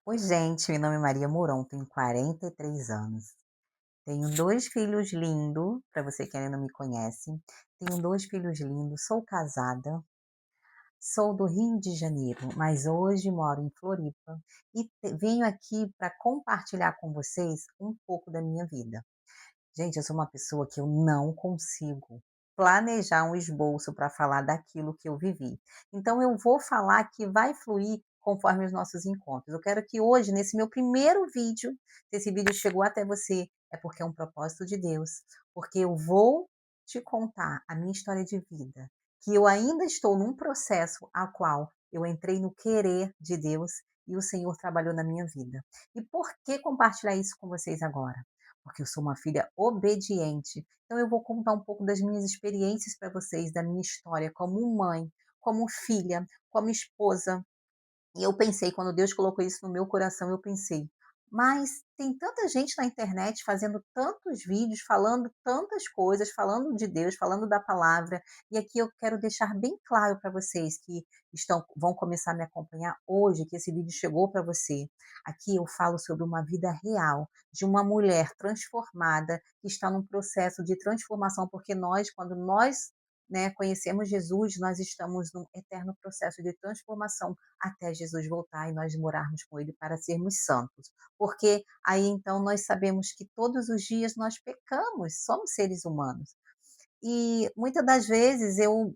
Oi, gente, meu nome é Maria Mourão, tenho 43 anos. Tenho 2 filhos lindos, para você que ainda não me conhece. Tenho 2 filhos lindos, sou casada, sou do Rio de Janeiro, mas hoje moro em Floripa e venho aqui para compartilhar com vocês um pouco da minha vida. Gente, eu sou uma pessoa que eu não consigo planejar um esboço para falar daquilo que eu vivi. Então eu vou falar que vai fluir conforme os nossos encontros. Eu quero que hoje, nesse meu primeiro vídeo, se esse vídeo chegou até você, é porque é um propósito de Deus, porque eu vou te contar a minha história de vida, que eu ainda estou num processo a qual eu entrei no querer de Deus e o Senhor trabalhou na minha vida. E por que compartilhar isso com vocês agora? Porque eu sou uma filha obediente. Então eu vou contar um pouco das minhas experiências para vocês, da minha história como mãe, como filha, como esposa, e eu pensei, quando Deus colocou isso no meu coração, eu pensei: "Mas tem tanta gente na internet fazendo tantos vídeos, falando tantas coisas, falando de Deus, falando da palavra", e aqui eu quero deixar bem claro para vocês que vão começar a me acompanhar hoje, que esse vídeo chegou para você. Aqui eu falo sobre uma vida real, de uma mulher transformada, que está num processo de transformação, porque quando nós, né, conhecemos Jesus, nós estamos num eterno processo de transformação até Jesus voltar e nós morarmos com ele para sermos santos. Porque aí então nós sabemos que todos os dias nós pecamos, somos seres humanos. E muitas das vezes eu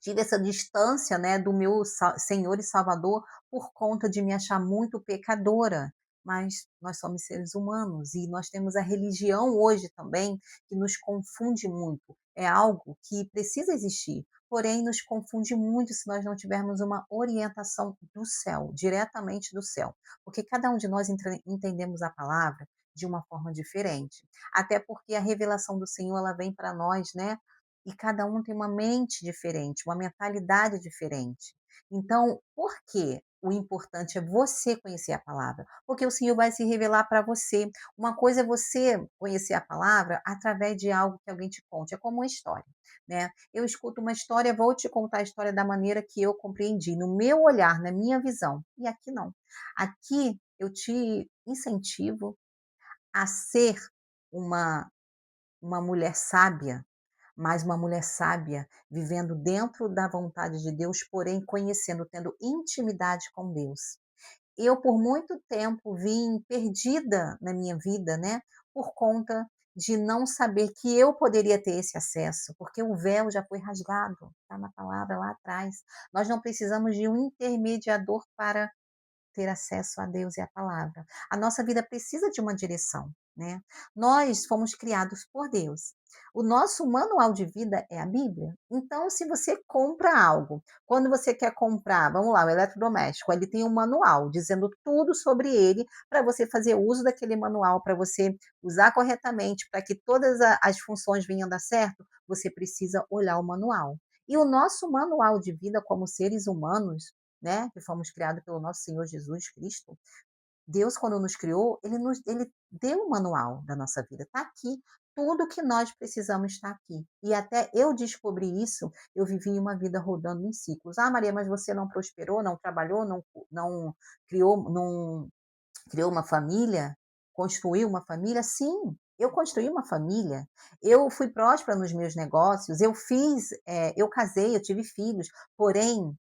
tive essa distância, né, do meu Senhor e Salvador por conta de me achar muito pecadora. Mas nós somos seres humanos e nós temos a religião hoje também que nos confunde muito. É algo que precisa existir, porém nos confunde muito se nós não tivermos uma orientação do céu, diretamente do céu. Porque cada um de nós entendemos a palavra de uma forma diferente. Até porque a revelação do Senhor ela vem para nós, né, e cada um tem uma mente diferente, uma mentalidade diferente. Então, por quê? O importante é você conhecer a palavra, porque o Senhor vai se revelar para você. Uma coisa é você conhecer a palavra através de algo que alguém te conte, é como uma história, né? Eu escuto uma história, vou te contar a história da maneira que eu compreendi, no meu olhar, na minha visão. E aqui não. Aqui eu te incentivo a ser uma, uma mulher sábia, mas uma mulher sábia, vivendo dentro da vontade de Deus, porém conhecendo, tendo intimidade com Deus. Eu, por muito tempo, vim perdida na minha vida, né, por conta de não saber que eu poderia ter esse acesso, porque o véu já foi rasgado, está na palavra lá atrás. Nós não precisamos de um intermediador para ter acesso a Deus e à palavra. A nossa vida precisa de uma direção, né? Nós fomos criados por Deus. O nosso manual de vida é a Bíblia. Então, se você compra algo, quando você quer comprar, vamos lá, o eletrodoméstico, ele tem um manual dizendo tudo sobre ele para você fazer uso daquele manual, para você usar corretamente, para que todas as funções venham dar certo, você precisa olhar o manual. E o nosso manual de vida como seres humanos, né, que fomos criados pelo nosso Senhor Jesus Cristo, Deus quando nos criou, ele deu um manual da nossa vida, está aqui, tudo que nós precisamos está aqui. E até eu descobri isso, eu vivi uma vida rodando em ciclos. "Ah, Maria, mas você não prosperou, não trabalhou, não não criou uma família, construiu uma família?" Sim, eu construí uma família, eu fui próspera nos meus negócios, eu casei, eu tive filhos, porém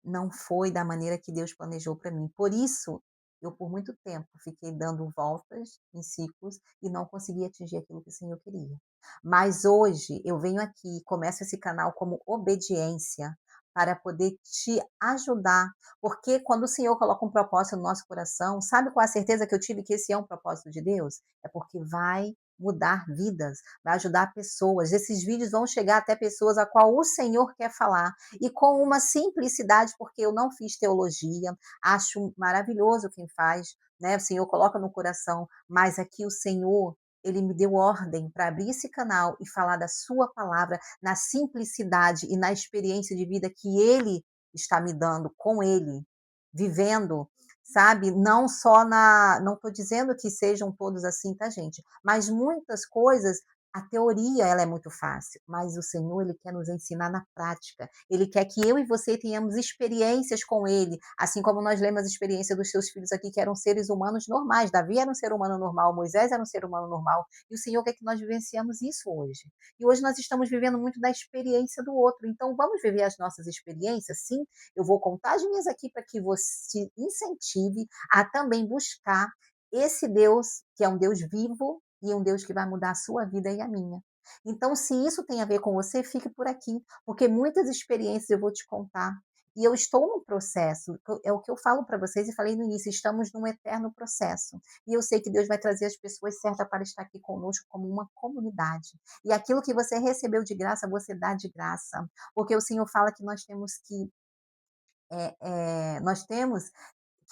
não foi da maneira que Deus planejou para mim. Por isso, eu por muito tempo fiquei dando voltas em ciclos e não consegui atingir aquilo que o Senhor queria. Mas hoje eu venho aqui, começo esse canal como obediência para poder te ajudar, porque quando o Senhor coloca um propósito no nosso coração, sabe qual é a certeza que eu tive que esse é um propósito de Deus? É porque vai mudar vidas, vai ajudar pessoas. Esses vídeos vão chegar até pessoas a qual o Senhor quer falar e com uma simplicidade, porque eu não fiz teologia, acho maravilhoso quem faz, né? O Senhor coloca no coração, mas aqui o Senhor, ele me deu ordem para abrir esse canal e falar da sua palavra na simplicidade e na experiência de vida que ele está me dando com ele, vivendo, sabe? Não só na, não estou dizendo que sejam todos assim, tá, gente? Mas muitas coisas A teoria ela é muito fácil, mas o Senhor ele quer nos ensinar na prática. Ele quer que eu e você tenhamos experiências com Ele, assim como nós lemos a experiência dos seus filhos aqui, que eram seres humanos normais. Davi era um ser humano normal, Moisés era um ser humano normal, e o Senhor quer que nós vivenciamos isso hoje. E hoje nós estamos vivendo muito da experiência do outro. Então vamos viver as nossas experiências? Sim, eu vou contar as minhas aqui para que você incentive a também buscar esse Deus, que é um Deus vivo e um Deus que vai mudar a sua vida e a minha. Então, se isso tem a ver com você, fique por aqui, porque muitas experiências eu vou te contar. E eu estou num processo, é o que eu falo para vocês e falei no início, estamos num eterno processo. E eu sei que Deus vai trazer as pessoas certas para estar aqui conosco como uma comunidade. E aquilo que você recebeu de graça, você dá de graça. Porque o Senhor fala que nós temos que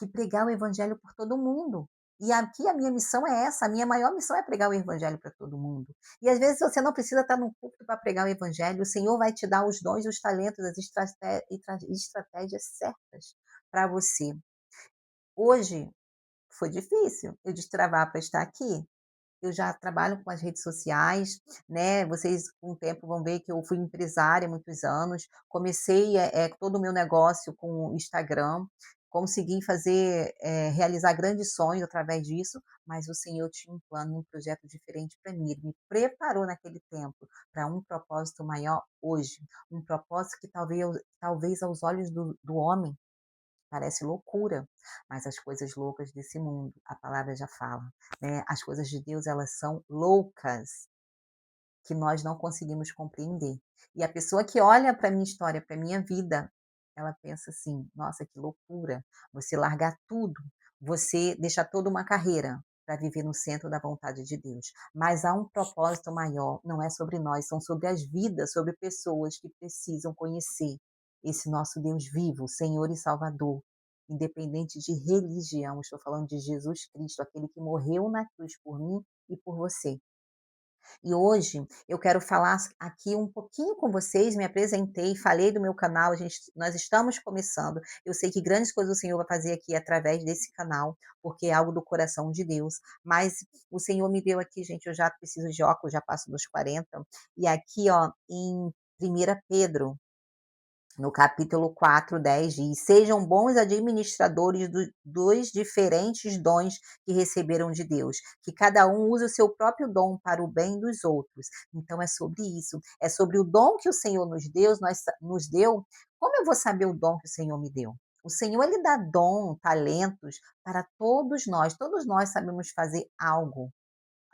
pregar o evangelho por todo mundo. E aqui a minha missão é essa, a minha maior missão é pregar o evangelho para todo mundo. E às vezes você não precisa estar no púlpito para pregar o evangelho, o Senhor vai te dar os dons, os talentos, as estratégias certas para você. Hoje foi difícil eu destravar para estar aqui, eu já trabalho com as redes sociais, né, vocês com o tempo vão ver que eu fui empresária há muitos anos, comecei, todo o meu negócio com o Instagram, consegui fazer, realizar grandes sonhos através disso, mas o Senhor tinha um plano, um projeto diferente para mim, Ele me preparou naquele tempo para um propósito maior hoje, um propósito que talvez aos olhos do homem parece loucura, mas as coisas loucas desse mundo, a palavra já fala, né, as coisas de Deus elas são loucas, que nós não conseguimos compreender. E a pessoa que olha para a minha história, para a minha vida, ela pensa assim: "Nossa, que loucura, você largar tudo, você deixar toda uma carreira para viver no centro da vontade de Deus". Mas há um propósito maior, não é sobre nós, são sobre as vidas, sobre pessoas que precisam conhecer esse nosso Deus vivo, Senhor e Salvador, independente de religião. Estou falando de Jesus Cristo, aquele que morreu na cruz por mim e por você. E hoje eu quero falar aqui um pouquinho com vocês, me apresentei, falei do meu canal, nós estamos começando. Eu sei que grandes coisas o Senhor vai fazer aqui através desse canal, porque é algo do coração de Deus. Mas o Senhor me deu aqui, gente, eu já preciso de óculos, já passo dos 40. E aqui, ó, em 1 Pedro, no capítulo 4:10 diz: "Sejam bons administradores dos diferentes dons que receberam de Deus, que cada um use o seu próprio dom para o bem dos outros". Então é sobre isso, é sobre o dom que o Senhor nos deu. Como eu vou saber o dom que o Senhor me deu? O Senhor ele dá dom, talentos para todos nós sabemos fazer algo.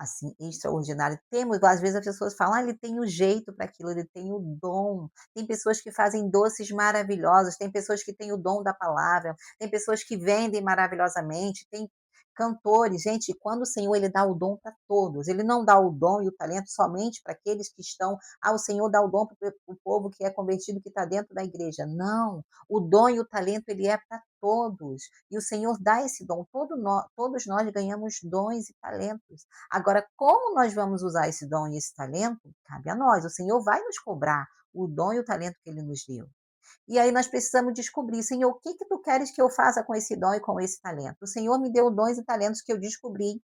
Assim, extraordinário. Temos às vezes as pessoas falam: "Ah, ele tem o jeito para aquilo, ele tem o dom". Tem pessoas que fazem doces maravilhosos, tem pessoas que têm o dom da palavra, tem pessoas que vendem maravilhosamente, tem cantores. Gente, quando o Senhor ele dá o dom para todos, ele não dá o dom e o talento somente para aqueles que estão o Senhor dá o dom para o povo que é convertido, que está dentro da igreja. Não, o dom e o talento ele é para todos, e o Senhor dá esse dom, todos nós ganhamos dons e talentos. Agora, como nós vamos usar esse dom e esse talento, cabe a nós. O Senhor vai nos cobrar o dom e o talento que Ele nos deu. E aí nós precisamos descobrir, Senhor, o que que tu queres que eu faça com esse dom e com esse talento? O Senhor me deu dons e talentos que eu descobri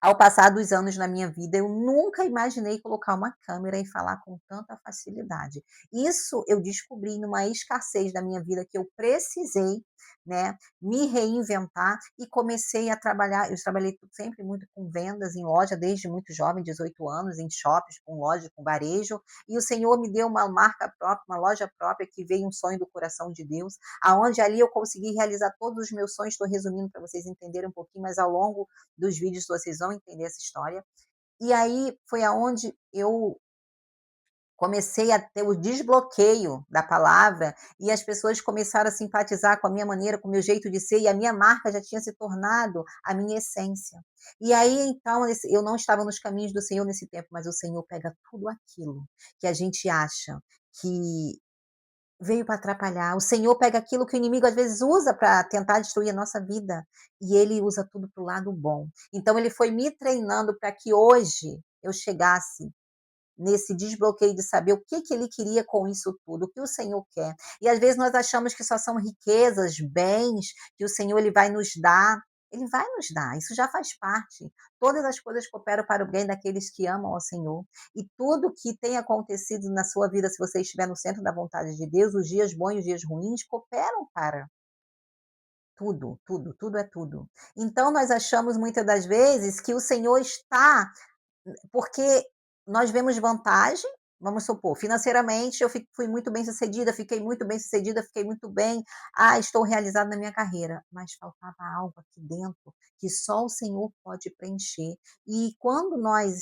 ao passar dos anos na minha vida, eu nunca imaginei colocar uma câmera e falar com tanta facilidade. Isso eu descobri numa escassez da minha vida que eu precisei, né, me reinventar e comecei a trabalhar. Eu trabalhei sempre muito com vendas em loja, desde muito jovem, 18 anos, em shoppings, com loja, com varejo. E o Senhor me deu uma marca própria, uma loja própria, que veio um sonho do coração de Deus, aonde ali eu consegui realizar todos os meus sonhos. Estou resumindo para vocês entenderem um pouquinho, mas ao longo dos vídeos vocês vão entender essa história. E aí foi aonde eu comecei a ter o desbloqueio da palavra e as pessoas começaram a simpatizar com a minha maneira, com o meu jeito de ser, e a minha marca já tinha se tornado a minha essência. E aí então eu não estava nos caminhos do Senhor nesse tempo, mas o Senhor pega tudo aquilo que a gente acha que veio para atrapalhar. O Senhor pega aquilo que o inimigo às vezes usa para tentar destruir a nossa vida, e ele usa tudo para o lado bom. Então ele foi me treinando para que hoje eu chegasse nesse desbloqueio de saber o que que ele queria com isso tudo, o que o Senhor quer. E às vezes nós achamos que só são riquezas, bens, que o Senhor ele vai nos dar, Ele vai nos dar, isso já faz parte. Todas as coisas cooperam para o bem daqueles que amam ao Senhor. E tudo que tem acontecido na sua vida, se você estiver no centro da vontade de Deus, os dias bons e os dias ruins cooperam para tudo, tudo, tudo é tudo. Então nós achamos muitas das vezes que o Senhor está porque nós vemos vantagem, vamos supor, financeiramente eu fui muito bem-sucedida, fiquei muito bem-sucedida, fiquei muito bem, estou realizada na minha carreira, mas faltava algo aqui dentro que só o Senhor pode preencher. E quando nós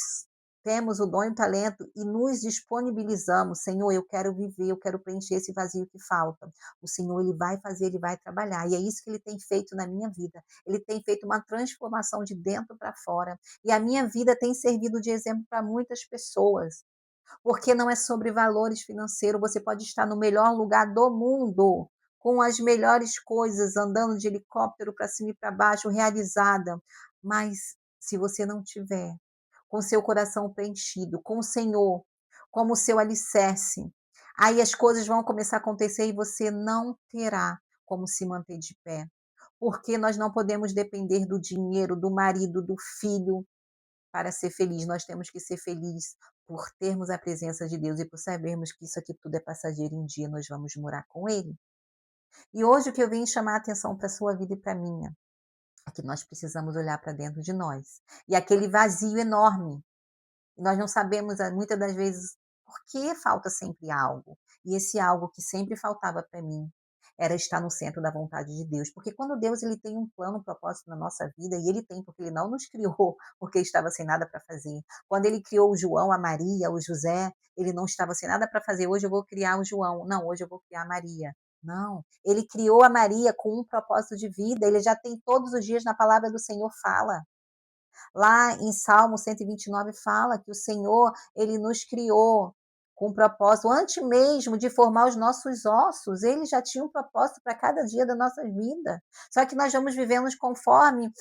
temos o dom e o talento e nos disponibilizamos, Senhor, eu quero viver, eu quero preencher esse vazio que falta. O Senhor, ele vai fazer, ele vai trabalhar. E é isso que ele tem feito na minha vida. Ele tem feito uma transformação de dentro para fora. E a minha vida tem servido de exemplo para muitas pessoas, porque não é sobre valores financeiros, você pode estar no melhor lugar do mundo, com as melhores coisas, andando de helicóptero para cima e para baixo, realizada, mas se você não tiver com seu coração preenchido, com o Senhor como seu alicerce, aí as coisas vão começar a acontecer e você não terá como se manter de pé. Porque nós não podemos depender do dinheiro, do marido, do filho, para ser feliz, nós temos que ser felizes por termos a presença de Deus e por sabermos que isso aqui tudo é passageiro e um dia nós vamos morar com Ele. E hoje o que eu vim chamar a atenção para a sua vida e para a minha, é que nós precisamos olhar para dentro de nós. E aquele vazio enorme, e nós não sabemos, muitas das vezes, por que falta sempre algo. E esse algo que sempre faltava para mim era estar no centro da vontade de Deus. Porque quando Deus ele tem um plano, um propósito na nossa vida, e ele tem, porque ele não nos criou porque estava sem nada para fazer. Quando ele criou o João, a Maria, o José, ele não estava sem nada para fazer. Hoje eu vou criar o João. Não, hoje eu vou criar a Maria. Não, ele criou a Maria com um propósito de vida, ele já tem todos os dias na palavra do Senhor fala. Lá em Salmo 129 fala que o Senhor, ele nos criou com um propósito, antes mesmo de formar os nossos ossos, ele já tinha um propósito para cada dia da nossa vida. Só que nós vamos vivendo conforme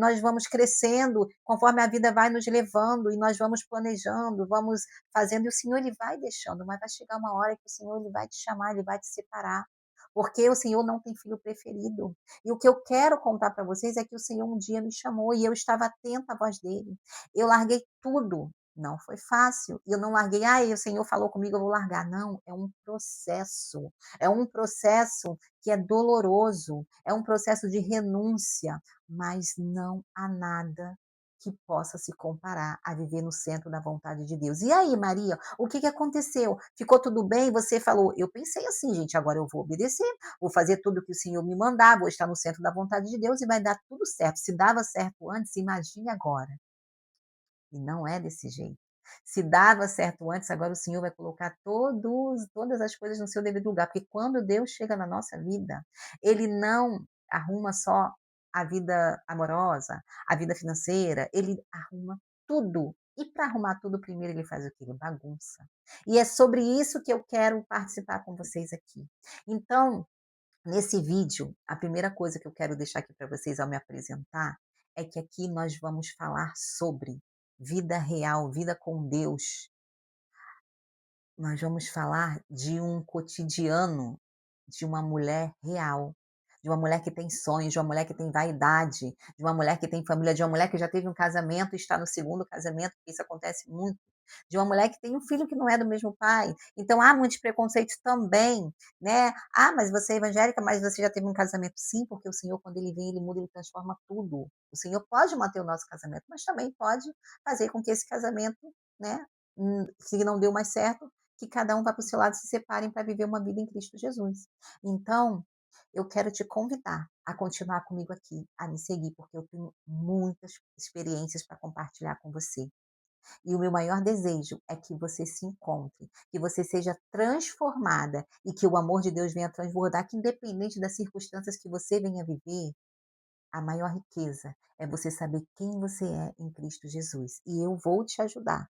nós vamos crescendo, conforme a vida vai nos levando e nós vamos planejando, vamos fazendo, e o Senhor ele vai deixando, mas vai chegar uma hora que o Senhor ele vai te chamar, ele vai te separar. Porque o Senhor não tem filho preferido. E o que eu quero contar para vocês é que o Senhor um dia me chamou e eu estava atenta à voz dele. Eu larguei tudo. Não foi fácil. Eu não larguei, o Senhor falou comigo, eu vou largar. Não, é um processo. É um processo que é doloroso. É um processo de renúncia. Mas não há nada que possa se comparar a viver no centro da vontade de Deus. E aí, Maria, o que aconteceu? Ficou tudo bem? Você falou, eu pensei assim, gente, agora eu vou obedecer, vou fazer tudo que o Senhor me mandar, vou estar no centro da vontade de Deus e vai dar tudo certo. Se dava certo antes, imagine agora. E não é desse jeito. Se dava certo antes, agora o Senhor vai colocar todas as coisas no seu devido lugar, porque quando Deus chega na nossa vida, Ele não arruma só a vida amorosa, a vida financeira, Ele arruma tudo. E para arrumar tudo, primeiro Ele faz o quê? Ele bagunça. E é sobre isso que eu quero participar com vocês aqui. Então, nesse vídeo, a primeira coisa que eu quero deixar aqui para vocês ao me apresentar é que aqui nós vamos falar sobre vida real, vida com Deus. Nós vamos falar de um cotidiano de uma mulher real, de uma mulher que tem sonhos, de uma mulher que tem vaidade, de uma mulher que tem família, de uma mulher que já teve um casamento e está no segundo casamento, porque isso acontece muito, de uma mulher que tem um filho que não é do mesmo pai. Então há muitos preconceitos também, né? Mas você é evangélica, mas você já teve um casamento. Sim, porque o Senhor, quando ele vem, ele muda, ele transforma tudo. O Senhor pode manter o nosso casamento, mas também pode fazer com que esse casamento, né, se não deu mais certo, que cada um vá para o seu lado e se separem para viver uma vida em Cristo Jesus. Então, eu quero te convidar a continuar comigo aqui, a me seguir, porque eu tenho muitas experiências para compartilhar com você. E o meu maior desejo é que você se encontre, que você seja transformada e que o amor de Deus venha transbordar, que independente das circunstâncias que você venha viver, a maior riqueza é você saber quem você é em Cristo Jesus. E eu vou te ajudar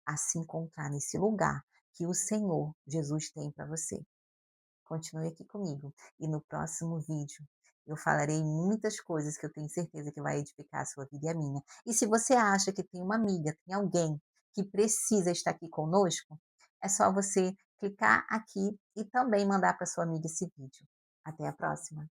a se encontrar nesse lugar que o Senhor Jesus tem para você. Continue aqui comigo e no próximo vídeo eu falarei muitas coisas que eu tenho certeza que vai edificar a sua vida e a minha. E se você acha que tem uma amiga, tem alguém que precisa estar aqui conosco, é só você clicar aqui e também mandar para sua amiga esse vídeo. Até a próxima.